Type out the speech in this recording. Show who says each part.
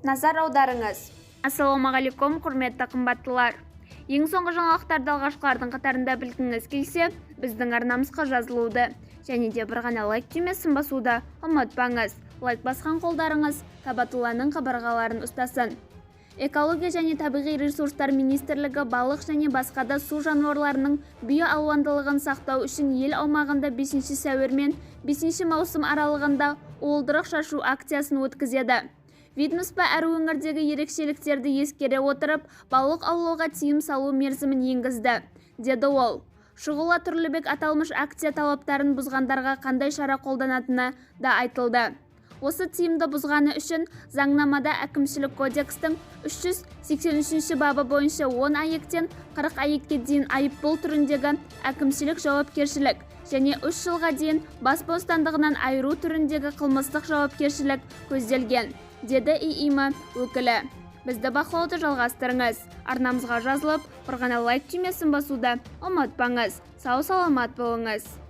Speaker 1: назар аударыңыз. Ассалаумағалейкум, құрметті қымбаттылар. Ең соңғы жаңалықтарды алғашқылардың қатарында білгіңіз келсе, біздің арнамызға жазылуды және де бір ғана лайк түймесін басуды ұмытпаңыз. Лайк басқан қолдарыңыз Кабатулланың қабырғаларын ұстасын. Экология және табиғи ресурстар министрлігі балық және басқа да су жануарларының биоалуандылығын сақтау үшін ел аумағында 5 сәуір мен 5 маусым аралығында уылдырық шашу акциясын өткізеді. Ведомство әр өңірдегі ерекшеліктерді ескере отырып, балық аулауға тыйым салу мерзімін енгізді, деді ол. Шұғыла Тұрлыбек аталмыш акция талаптарын бұзғандарға қандай шара қолданатыны да айтылды. Осы тыйымды бұзғаны үшін заңнамада әкімшілік кодекстің 383 бабы бойынша 10 аектен 40 аекке дейін айыппұл түріндегі әкімшілік жауапкершілік және 3 жылға дейін бас бостандығынан айыру түріндегі қылмыстық жауапкершілік көзделген, деді ИИМ өкілі. Бізді бақылауды жалғастырыңыз. Арнамызға жазылып, бір ғана лайк түймесін басуды ұмытпаңыз. Сау саламат болыңыз.